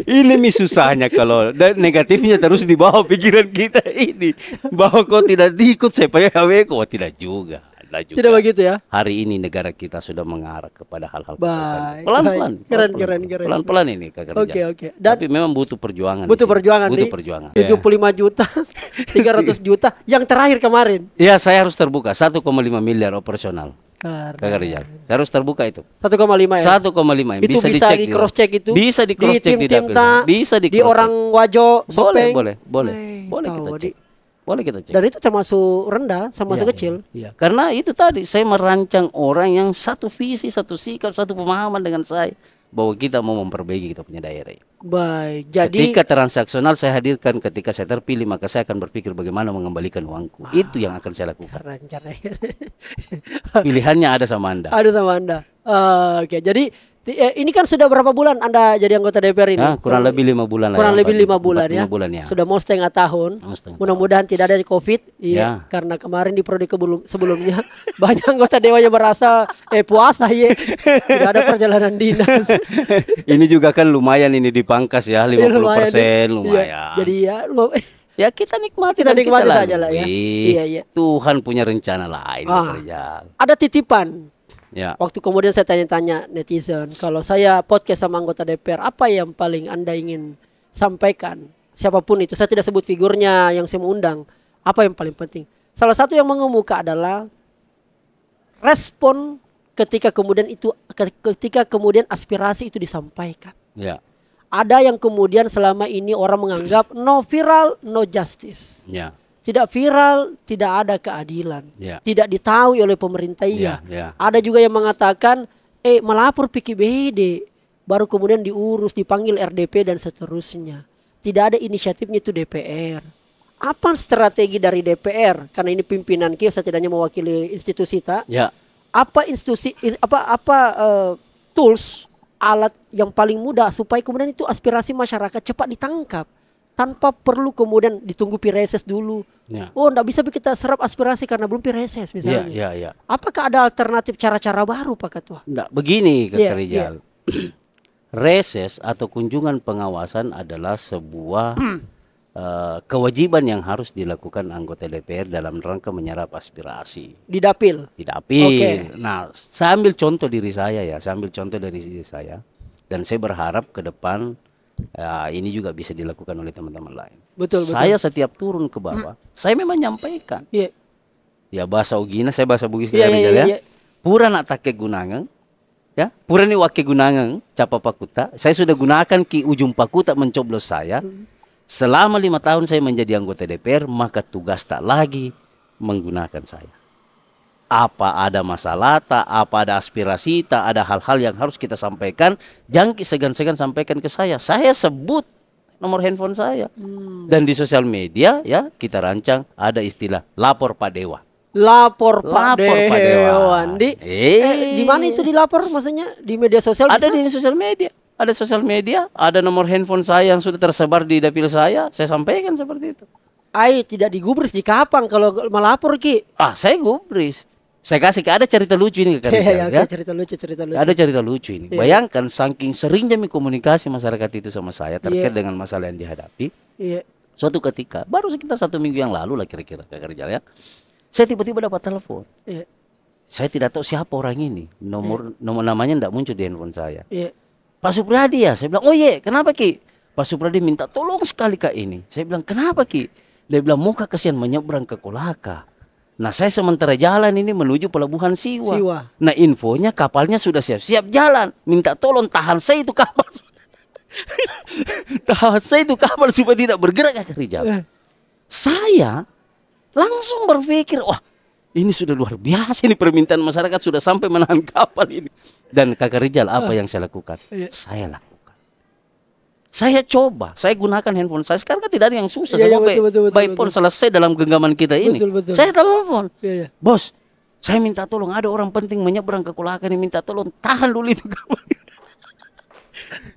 Ini Mi susahnya kalau dan negatifnya terus dibawa pikiran kita ini bahwa kau tidak ikut CPAW, kau tidak juga. Tidak begitu ya? Hari ini negara kita sudah mengarah kepada hal-hal Baik. pelan-pelan. Keren. Pelan-pelan ini Kak Rizal. Oke. Tapi memang butuh perjuangan. Butuh di sini. perjuangan Butuh nih. perjuangan. 75 juta, 300 juta. Yang terakhir kemarin. Ya, saya harus terbuka 1,5 miliar operasional. Kak Rizal. Saya harus terbuka itu. 1,5 ya? 1,5 Itu bisa dicek di cross check itu. Bisa di cross check di tim-tim dapil. Bisa di di orang Wajo Sopeng. boleh Tahu, kita di- cek. Boleh kita cek. Dan itu termasuk rendah, termasuk Iya, kecil. Iya. Karena itu tadi saya merancang orang yang satu visi, satu sikap, satu pemahaman dengan saya bahwa kita mau memperbaiki kita punya daerah. Baik. Jadi Ketika transaksional saya hadirkan, ketika saya terpilih maka saya akan berpikir bagaimana mengembalikan uangku. Itu yang akan saya lakukan. keren. Pilihannya ada sama Anda. Ada sama Anda. Oke, jadi ini kan sudah berapa bulan Anda jadi anggota DPR ini? Ya, kurang lebih 5 bulan lah. Kurang ya, lebih 5 4, bulan 4, ya. 5 bulan ya. Sudah mau setengah tahun. Mau setengah Mudah-mudahan tidak ada COVID. Iya. Ya. Karena kemarin di periode sebelumnya banyak anggota dewan yang merasa puasa ya. Tidak ada perjalanan dinas. Ini juga kan lumayan ini dipangkas ya 50% lumayan nih. lumayan. Iya, jadi ya Ya kita nikmati Kita dan nikmati lalui. saja lah ya. Iya. Tuhan punya rencana lain. Ah. Rizal. ada titipan. Ya. Waktu kemudian saya tanya-tanya netizen, kalau saya podcast sama anggota DPR, apa yang paling Anda ingin sampaikan? Siapapun itu, saya tidak sebut figurnya yang saya undang. Apa yang paling penting? Salah satu yang mengemuka adalah respon ketika kemudian aspirasi itu disampaikan. Ya. Ada yang kemudian selama ini orang menganggap no viral, no justice. Ya. Tidak viral, tidak ada keadilan. Ya. Tidak ditahui oleh pemerintah iya. Ya. Ada juga yang mengatakan melapor PKBD baru kemudian diurus, dipanggil RDP dan seterusnya. Tidak ada inisiatifnya itu DPR. Apa strategi dari DPR? Karena ini pimpinan kita setidaknya mewakili institusi tak? Ya. Apa tools alat yang paling mudah supaya kemudian itu aspirasi masyarakat cepat ditangkap tanpa perlu kemudian ditunggu pireses dulu. Ya. Oh, enggak bisa kita serap aspirasi karena belum pireses misalnya. Ya. Apakah ada alternatif cara-cara baru Pak Ketua? Nggak, begini Kak Iya, Rizal. Reses atau kunjungan pengawasan adalah sebuah kewajiban yang harus dilakukan anggota DPR dalam rangka menyerap aspirasi. Di dapil. Di dapil. Oke. Nah, saya ambil contoh diri saya ya, saya ambil contoh dari diri saya, dan saya berharap ke depan ini juga bisa dilakukan oleh teman-teman lain. Betul. Saya setiap turun ke bawah, saya memang nyampaikan. Iya. Ya bahasa Ugina, saya bahasa Bugis Iya, Rizal iya. ya. Pura nak take gunangan, ya. Pura ni wake gunangan, capa pakuta. Saya sudah gunakan ki ujung pakuta mencoblos saya. Selama 5 tahun saya menjadi anggota DPR, maka tugas tak lagi menggunakan saya. Apa ada masalah, tak apa ada aspirasi, tak ada hal-hal yang harus kita sampaikan, jangan segan-segan sampaikan ke saya. Saya sebut nomor handphone saya. Dan di sosial media ya kita rancang ada istilah lapor Pak Dewa. Lapor Pak Lapor Pak Dewan. Dewan. Di mana itu dilapor maksudnya? Di media sosial Ada bisa? di sosial media. Ada sosial media, ada nomor handphone saya yang sudah tersebar di dapil saya sampaikan seperti itu. Tidak digubris di kapan kalau melapor Ki? Saya gubris. Saya kasih ada cerita lucu ini ke Iya, Rizal, ya. cerita lucu. Ada cerita lucu ini. Iya. Bayangkan saking seringnya komunikasi masyarakat itu sama saya terkait Iya. dengan masalah yang dihadapi. Iya. Suatu ketika, baru sekitar 1 minggu yang lalu lah kira-kira Kak Rizal ya. Saya tiba-tiba dapat telepon. Iya. Saya tidak tahu siapa orang ini. Nomor namanya tidak muncul di handphone saya. Iya. Pak Supriyadi ya? Saya bilang, oh iya, kenapa Ki? Pak Supradi minta tolong sekali Kak ini. Saya bilang, kenapa Ki? Dia bilang, muka kasihan menyeberang ke Kolaka. Nah saya sementara jalan ini menuju pelabuhan Siwa. Nah infonya kapalnya sudah siap-siap jalan. Minta tolong tahan saya itu kapal. Tahan saya itu kapal supaya tidak bergerak Kak Rijal. Saya langsung berpikir, wah ini sudah luar biasa, ini permintaan masyarakat sudah sampai menahan kapal ini. Dan Kakak Rijal, apa yang saya lakukan? Saya lakukan. Saya coba, saya gunakan handphone saya. Sekarang kan tidak ada yang susah. By phone selesai dalam genggaman kita ini. Betul. Saya telepon. Iya. Bos, saya minta tolong, ada orang penting menyeberang ke Kolaka ini, minta tolong tahan dulu itu kapal.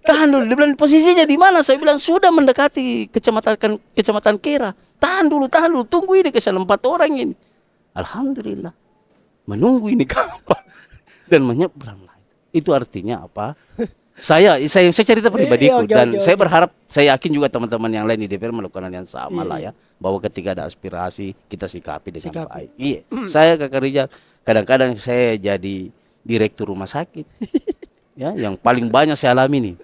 Tahan dulu. Dia bilang posisinya di mana? Saya bilang sudah mendekati kecamatan Kera. Tahan dulu, tunggu ini kesalahan 4 orang ini. Alhamdulillah, menunggu ini kapal dan menyeberang. Itu artinya apa? Saya cerita pribadiku dan saya berharap, saya yakin juga teman-teman yang lain di DPR melakukan hal yang sama lah ya, bahwa ketika ada aspirasi kita sikapi dengan baik. Iya, saya Kakak Rijal kadang-kadang saya jadi direktur rumah sakit. Ya, yang paling banyak saya alami nih.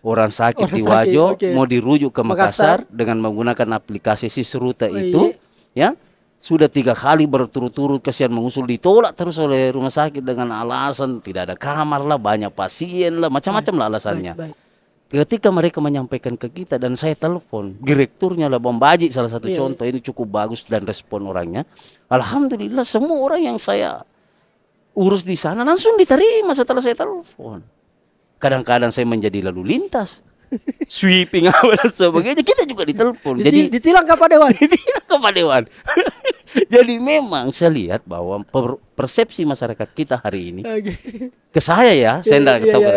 Orang sakit di Wajo mau dirujuk ke Makassar dengan menggunakan aplikasi Sisruta itu, ya. Sudah 3 kali berturut-turut kasihan mengusul, ditolak terus oleh rumah sakit dengan alasan tidak ada kamar lah, banyak pasien lah, macam-macam lah alasannya. Ketika mereka menyampaikan ke kita dan saya telepon direkturnya lah, Bang Baji salah satu contoh, ini cukup bagus dan respon orangnya. Alhamdulillah semua orang yang saya urus di sana langsung diterima setelah saya telepon. Kadang-kadang saya menjadi lalu lintas, sweeping apa dan sebagainya, kita juga ditelepon. Jadi ditilang ke Pak Dewan. Ditilang ke Pak Dewan. Jadi memang saya lihat bahwa persepsi masyarakat kita hari ini ke saya ya, saya tidak tahu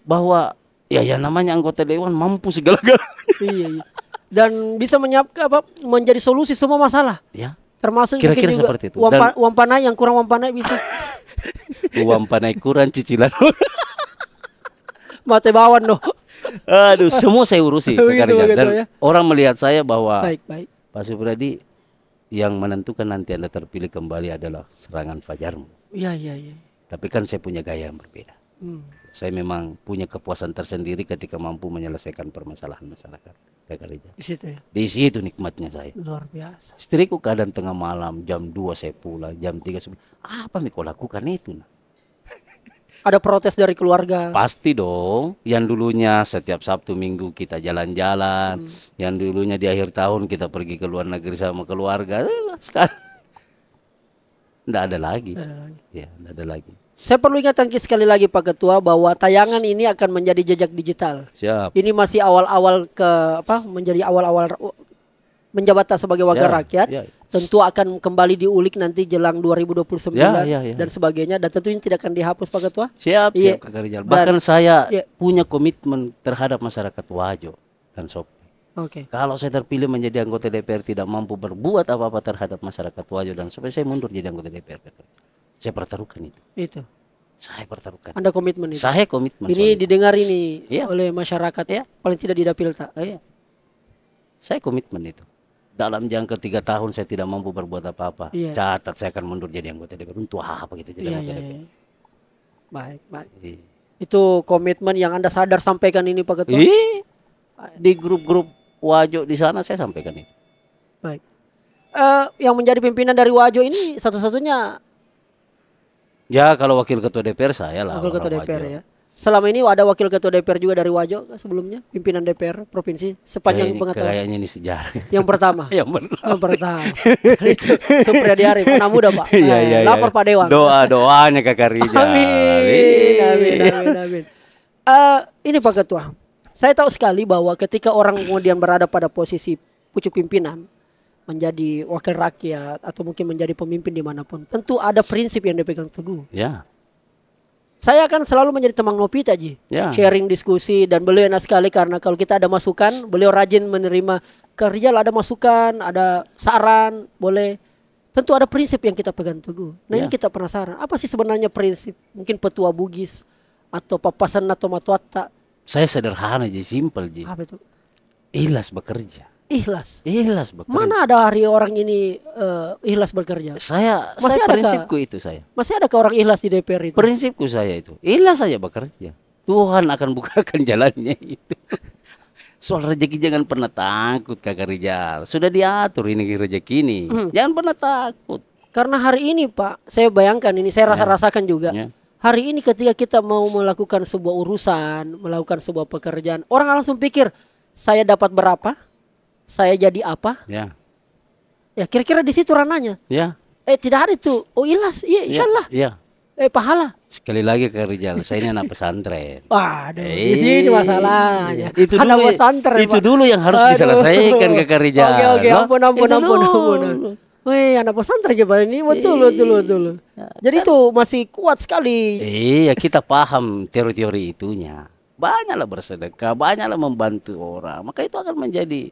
bahwa ya namanya anggota dewan mampu segala-galanya. Dan bisa menjadi solusi semua masalah. Ya. Termasuk kira-kira juga seperti itu. Uang panai yang kurang uang panai bisa. Uang panai kurang cicilan. Mate bawan loh. Aduh, semua saya urusi begitu, dan orang melihat saya bahwa baik. Pak Supradi, yang menentukan nanti Anda terpilih kembali adalah serangan fajarmu. Iya. Tapi kan saya punya gaya yang berbeda. Saya memang punya kepuasan tersendiri ketika mampu menyelesaikan permasalahan masyarakat. Di situ nikmatnya saya. Luar biasa. Istriku kadang tengah malam jam 2 saya pulang, jam 3 saya pulang. Apa kau lakukan itu? Ada protes dari keluarga? Pasti dong. Yang dulunya setiap Sabtu Minggu kita jalan-jalan, yang dulunya di akhir tahun kita pergi ke luar negeri sama keluarga, sekarang tidak ada lagi. Ya, tidak ada lagi. Saya perlu ingatkan sekali lagi Pak Ketua bahwa tayangan ini akan menjadi jejak digital. Siap. Ini masih awal-awal menjadi awal-awal menjabat sebagai wakil rakyat. Tentu akan kembali diulik nanti jelang 2029 dan sebagainya, dan tentunya tidak akan dihapus Pak Ketua. Siap Kakak Rijal. Bahkan saya punya komitmen terhadap masyarakat Wajo dan Sopi. Kalau saya terpilih menjadi anggota DPR tidak mampu berbuat apa-apa terhadap masyarakat Wajo dan Sopi, saya mundur jadi anggota DPR. Saya pertaruhkan itu. Saya pertaruhkan. Anda komitmen itu? Saya komitmen. Ini didengar ini oleh masyarakat paling tidak di Dapilta. Saya komitmen itu. Dalam jangka 3 tahun saya tidak mampu berbuat apa-apa. Catat saya akan mundur jadi anggota DPR. Untuk apa gitu jadi anggota DPR. Baik. Itu komitmen yang Anda sadar sampaikan ini Pak Ketua. Di grup-grup Wajo di sana saya sampaikan itu. Baik. Yang menjadi pimpinan dari Wajo ini satu-satunya. Ya kalau wakil ketua DPR saya lah. Wakil ketua DPR ya. Selama ini ada wakil ketua DPR juga dari Wajo sebelumnya, pimpinan DPR provinsi sepanjang pengetahuan. Kayaknya ini sejarah. Yang pertama. Yang pertama. Itu Supriyadi Arif, anak muda Pak. Lapor Pak Dewan. Doanya Kakak Rijal. Amin. Ini Pak Ketua, saya tahu sekali bahwa ketika orang kemudian berada pada posisi pucuk pimpinan, menjadi wakil rakyat atau mungkin menjadi pemimpin dimanapun, tentu ada prinsip yang dipegang teguh. Ya. Saya akan selalu menjadi teman Nopita Ji, sharing diskusi, dan beliau enak sekali karena kalau kita ada masukan, beliau rajin menerima. Ke Rijal ada masukan, ada saran, boleh. Tentu ada prinsip yang kita pegang teguh. Nah ini kita penasaran, apa sih sebenarnya prinsip? Mungkin petua Bugis atau papasan atau matuata. Saya sederhana Ji, simpel Ji. Apa itu? Ikhlas bekerja. Ikhlas bekerja. Mana ada hari orang ini ikhlas bekerja? Saya prinsipku itu saya. Masih ada orang ikhlas di DPR itu? Prinsipku saya itu ikhlas saja bekerja. Tuhan akan bukakan jalannya itu. Soal rezeki jangan pernah takut Kakak Rijal. Sudah diatur ini rezeki ini. Jangan pernah takut. Karena hari ini Pak, saya bayangkan ini, saya rasakan juga. Ya. Hari ini ketika kita mau melakukan sebuah urusan, melakukan sebuah pekerjaan, orang langsung pikir, saya dapat berapa? Saya jadi apa? Ya. Ya kira-kira di situ ranahnya. Ya. Tidak ada itu. Oh ikhlas, iya insyaallah. Ya. Pahala. Sekali lagi Kak Rijal, saya ini anak pesantren. Waduh, di sini masalahnya. Itu anak dulu, pesantren, itu Pak. dulu yang harus diselesaikan Kak Rijal. Oke, ampun. Wih, anak pesantren ya Pak ini betul. Jadi itu masih kuat sekali. Iya, kita paham teori-teori itunya. Banyaklah bersedekah, banyaklah membantu orang. Maka itu akan menjadi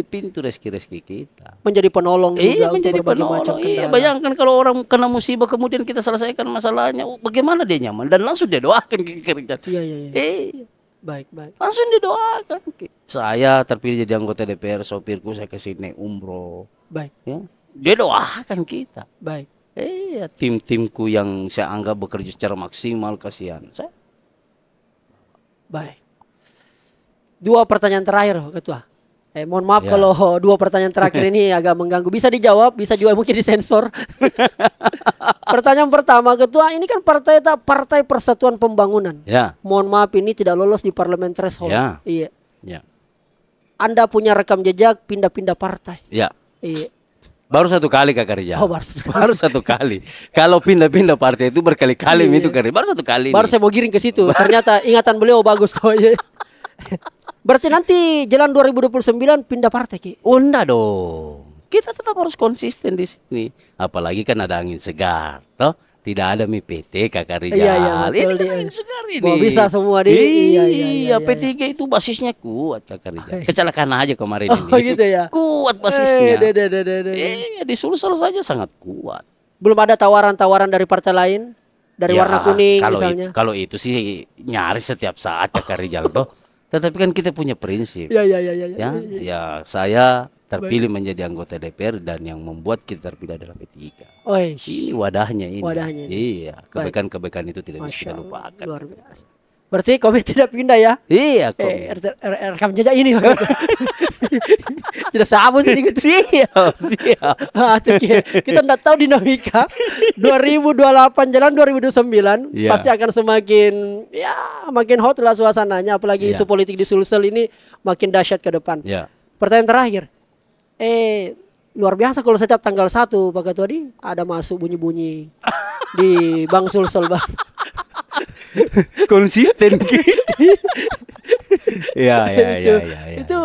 pintu rezeki kita. Menjadi penolong juga menjadi untuk berbagai penolong. macam kendala. Iya, bayangkan kalau orang kena musibah kemudian kita selesaikan masalahnya, bagaimana dia nyaman dan langsung dia doakan ke kerja. Iya. Baik. Langsung didoakan. Saya terpilih jadi anggota DPR, sopirku saya ke sini umroh. Baik. Ya, dia doakan kita. Baik. Tim-timku yang saya anggap bekerja secara maksimal, kasihan. Baik. 2 pertanyaan terakhir, Ketua. Mohon maaf kalau 2 pertanyaan terakhir ini agak mengganggu. Bisa dijawab, bisa juga mungkin disensor. Pertanyaan pertama, Ketua, ini kan Partai Persatuan Pembangunan. Ya. Mohon maaf ini tidak lolos di parlemen threshold. Ya. Iya. Ya. Anda punya rekam jejak pindah-pindah partai. Ya. Iya. Baru 1 kali Kak Rijal. Baru 1 kali. Kalau pindah-pindah partai itu berkali-kali itu Kak Rijal. Baru 1 kali. Baru saya mau giring ke situ. Ternyata ingatan beliau bagus toh. Berarti nanti jalan 2029 pindah partai Ki? Enggak dong. Kita tetap harus konsisten di sini. Apalagi kan ada angin segar, toh? Tidak ada PT Kakak Rijal. Iya, ini kan angin segar ini. Bisa semua di. Iya. P3 itu basisnya kuat Kakak Rijal. Kecelakaan aja kemarin ini. Oh gitu ya. Kuat basisnya. Iya, di Sulsel saja sangat kuat. Belum ada tawaran-tawaran dari partai lain? Dari warna kuning misalnya? Kalau itu sih nyaris setiap saat Kakak Rijal toh. Tetapi kan kita punya prinsip. Ya, saya terpilih menjadi anggota DPR dan yang membuat kita terpilih adalah P3. Ini wadahnya ini. Iya, kebaikan-kebaikan itu tidak bisa kita lupakan. Luar biasa. Berarti komit tidak pindah ya? Iya, rekam jejak ini. Tidak sabun sedikit. Siap. Kita tidak tahu dinamika 2028 jalan 2029 pasti akan makin hot lah suasananya, apalagi isu politik di Sulsel ini makin dahsyat ke depan. Pertanyaan terakhir. Luar biasa kalau setiap tanggal 1 Pak Ketua ada masuk bunyi-bunyi di Bank Sulsel Bang. Konsisten ya. Itu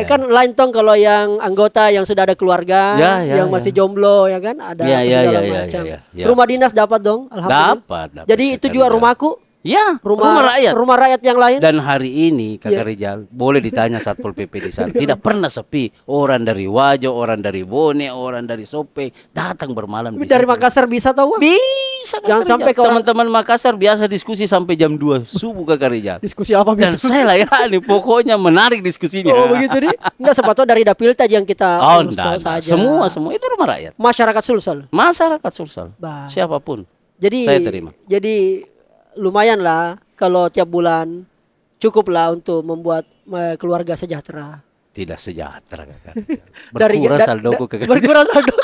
kan lain tong kalau yang anggota yang sudah ada keluarga, yang masih jomblo ya kan ada segala macam. Rumah dinas dapat dong, alhamdulillah. Dapat. Jadi itu juga rumahku. Ya, rumah rakyat. Rumah rakyat yang lain. Dan hari ini Kakak Rijal boleh ditanya Satpol PP di sana. Tidak pernah sepi. Orang dari Wajo, orang dari Bone, orang dari Sope datang bermalam. Dari Makassar bisa tahu? Bisa. Jangan sampai teman-teman Makassar biasa diskusi sampai jam 2 subuh Kakak Rijal. Diskusi apa? Dan saya layani, pokoknya menarik diskusinya. Oh begitu nih? Enggak, sempat dari dapil tadi yang kita urus saja. Semua itu rumah rakyat. Masyarakat Sulsel. Siapapun. Jadi saya terima. Jadi lumayan lah kalau tiap bulan cukup lah untuk membuat keluarga sejahtera. Tidak sejahtera Kakak. Berkurang saldoku Kakak. Berkurang saldo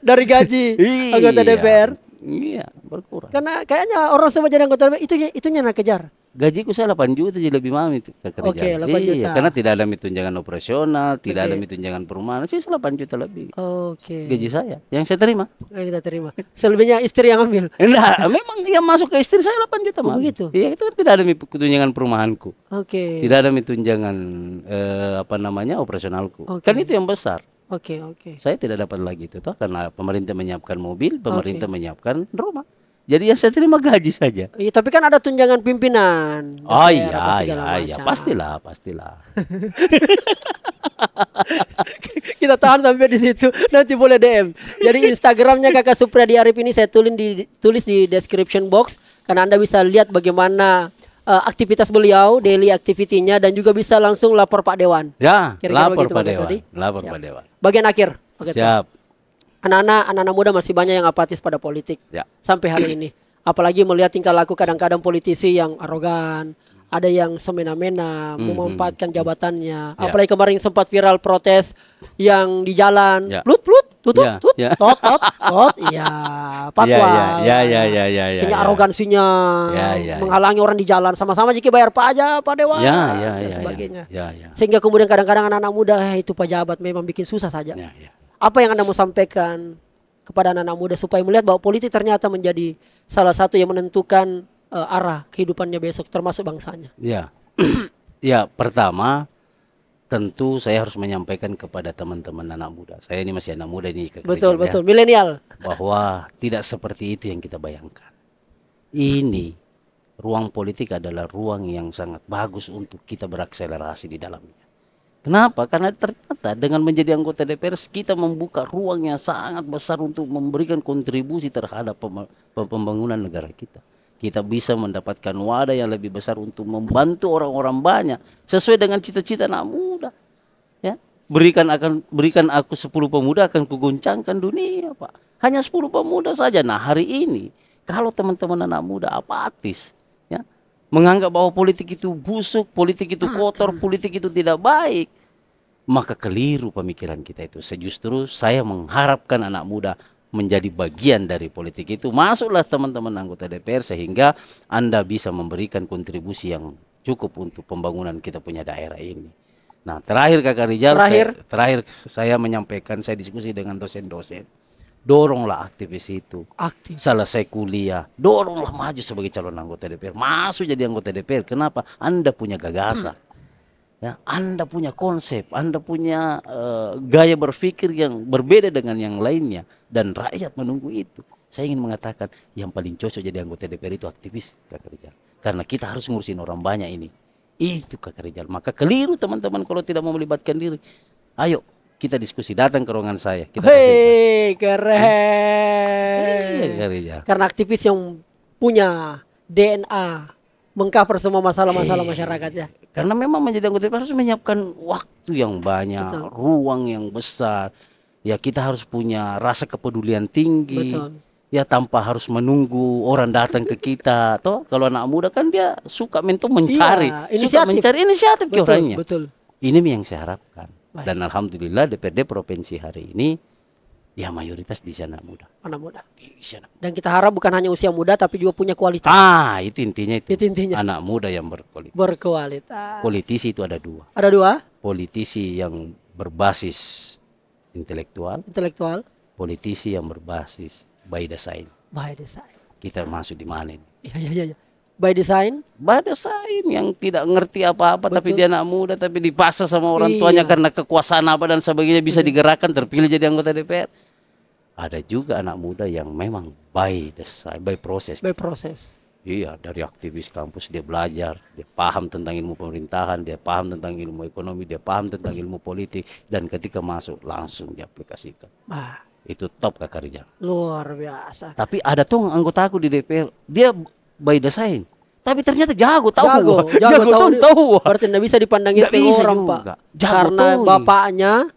dari gaji anggota DPR. Iya, berkurang. Karena kayaknya orang semua jadi anggota DPR itunya nak kejar. Gajiku saya 8 juta jadi lebih mahal itu Kakak. Oke, 8 juta. Karena tidak ada tunjangan operasional, tidak ada tunjangan perumahan, sih 8 juta lebih. Oke. Gaji saya yang saya terima. Yang kita terima. Selebihnya istri yang ambil. Enggak, memang yang masuk ke istri saya 8 juta mahal. Begitu. Iya, itu kan tidak ada tunjangan perumahanku. Oke. Tidak ada tunjangan operasionalku. Kan itu yang besar. Oke. Saya tidak dapat lagi itu toh karena pemerintah menyiapkan mobil, pemerintah menyiapkan rumah. Jadi yang saya terima gaji saja. Iya, tapi kan ada tunjangan pimpinan. Oh iya, pastilah. Kita tahan sampai di situ. Nanti boleh DM. Jadi Instagramnya Kakak Supriyadi Arif ini saya tulis di description box, karena Anda bisa lihat bagaimana aktivitas beliau, daily activity-nya, dan juga bisa langsung lapor Pak Dewan. Ya, lapor begitu, Pak Dewan. Lapor Pak Dewan. Bagian akhir. Siap. Anak-anak muda masih banyak yang apatis pada politik sampai hari ini. Apalagi melihat tingkah laku kadang-kadang politisi yang arogan, ada yang semena-mena memanfaatkan jabatannya. Ya. Apalagi kemarin sempat viral protes yang di jalan, Ya. tut, tutut, Ya, tut, ya. tot, iya, patwal. Ya. Kayaknya arogansinya Ya. menghalangi orang di jalan, sama-sama jika bayar pajak, Pak Dewan, Ya. dan sebagainya. Ya. Sehingga kemudian kadang-kadang anak-anak muda, itu pejabat memang bikin susah saja. Ya. Apa yang Anda mau sampaikan kepada anak-anak muda supaya melihat bahwa politik ternyata menjadi salah satu yang menentukan arah kehidupannya besok, termasuk bangsanya? Ya. Ya, pertama tentu saya harus menyampaikan kepada teman-teman anak muda. Saya ini masih anak muda nih, Kak Betul, Rizal, betul, milenial. bahwa tidak seperti itu yang kita bayangkan. Ini ruang politik adalah ruang yang sangat bagus untuk kita berakselerasi di dalamnya. Kenapa? Karena ternyata dengan menjadi anggota DPR kita membuka ruang yang sangat besar untuk memberikan kontribusi terhadap pembangunan negara kita. Kita bisa mendapatkan wadah yang lebih besar untuk membantu orang-orang banyak sesuai dengan cita-cita anak muda. Ya, berikan aku 10 pemuda akan kuguncangkan dunia, Pak. Hanya 10 pemuda saja. Nah, hari ini kalau teman-teman anak muda apatis, ya, menganggap bahwa politik itu busuk, politik itu kotor, politik itu tidak baik, maka keliru pemikiran kita itu. Justru saya mengharapkan anak muda menjadi bagian dari politik itu. Masuklah teman-teman anggota DPR sehingga Anda bisa memberikan kontribusi yang cukup untuk pembangunan kita punya daerah ini. Nah, terakhir Kakak Rizal, saya menyampaikan, saya diskusi dengan dosen-dosen. Doronglah aktivis itu. Aktif. Selesai kuliah, doronglah maju sebagai calon anggota DPR. Masuk jadi anggota DPR. Kenapa? Anda punya gagasan. Ya, Anda punya konsep, Anda punya gaya berpikir yang berbeda dengan yang lainnya, dan rakyat menunggu itu. Saya ingin mengatakan yang paling cocok jadi anggota DPR itu aktivis, Kakak Rizal. Karena kita harus ngurusin orang banyak ini. Itu Kakak Rizal. Maka keliru teman-teman kalau tidak mau melibatkan diri. Ayo kita diskusi, datang ke ruangan saya. Kita Keren. Iya, Kakak Rizal. Karena aktivis yang punya DNA mengcover semua masalah-masalah masyarakat ya. Karena memang menjadi anggota DPR harus menyiapkan waktu yang banyak, Betul. ruang yang besar. Ya, kita harus punya rasa kepedulian tinggi. Betul. Ya, tanpa harus menunggu orang datang ke kita. Toh kalau anak muda kan dia suka mencari, Iya, suka mencari inisiatif ke orangnya. Betul. Ini yang saya harapkan. Baik. Dan alhamdulillah DPRD provinsi hari ini ya mayoritas di sana muda. Anak muda. Di sana. Dan kita harap bukan hanya usia muda tapi juga punya kualitas. Itu intinya itu. Itu intinya. Anak muda yang berkualitas. Berkualitas. Politisi itu ada dua. Ada dua, Politisi yang berbasis intelektual, politisi yang berbasis by design. by design. Kita masuk di mana ini? Iya. By design. By design yang tidak ngerti apa-apa, tapi Betul. dia anak muda, tapi dipaksa sama orang Iya. tuanya karena kekuasaan apa dan sebagainya bisa digerakkan, terpilih jadi anggota DPR. Ada juga anak muda yang memang by design, by proses. By proses. Iya, dari aktivis kampus dia belajar, dia paham tentang ilmu pemerintahan, dia paham tentang ilmu ekonomi, dia paham tentang ilmu politik, dan ketika masuk langsung diaplikasikan. Wah, Itu top Kakak Rizal. luar biasa. Tapi ada tuh anggota aku di DPR, dia by design, tapi ternyata jago, tahu tahu. Berarti tidak bisa dipandangin Nggak ke bisa orang, juga. Pak. Jago Karena tahu.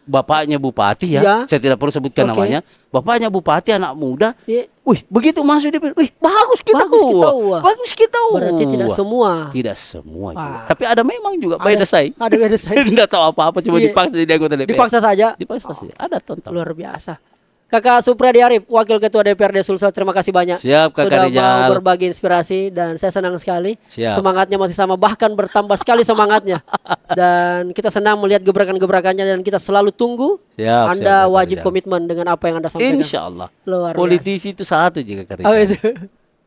Bapaknya bupati ya, Ya. saya tidak perlu sebutkan Oke. namanya. Bapaknya bupati, anak muda. Iya. Wih, begitu masuk DPR, wih, bagus kita. Bagus kita. Berarti tidak semua. Tidak semua juga. Wah. Tapi ada memang juga by Ada- design. ada by design. Tidak tahu apa-apa, cuma Iya. dipaksa jadi anggota DPR. Dipaksa saja. Dipaksa sih. Ada tonton. Luar biasa. Kakak Supriyadi Arif, Wakil Ketua DPRD Sulsel, terima kasih banyak. Siap, Kakak sudah Rizal. mau berbagi inspirasi dan saya senang sekali. Siap. Semangatnya masih sama, bahkan bertambah sekali semangatnya. Dan kita senang melihat gebrakan-gebrakannya dan kita selalu tunggu. Siap, Anda siap, Kakak wajib Rizal. komitmen dengan apa yang Anda sampaikan. Insya Allah. Luar biasa. Politisi itu satu juga Kakak Oh, Rizal. itu.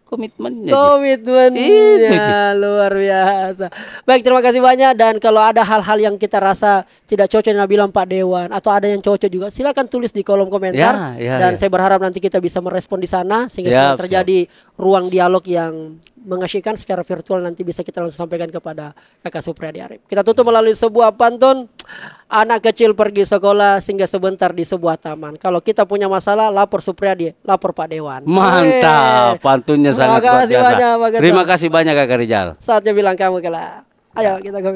Komitmennya. Komitmennya luar biasa. Baik, terima kasih banyak. Dan kalau ada hal-hal yang kita rasa tidak cocok yang bilang Pak Dewan, atau ada yang cocok juga, silakan tulis di kolom komentar. Dan saya berharap nanti kita bisa merespon di sana sehingga Siap, terjadi ruang dialog yang mengasyikkan secara virtual. Nanti bisa kita langsung sampaikan kepada Kakak Supriyadi Arif. Kita tutup melalui sebuah pantun. Anak kecil pergi sekolah singgah sebentar di sebuah taman. Kalau kita punya masalah, lapor Supriyadi, lapor Pak Dewan. Mantap, pantunnya sangat luar Terima kasih biasa. banyak, Pak Ketua. Terima kasih banyak Kakak Rizal. Saatnya bilang kamu kalah. Ayo kita go.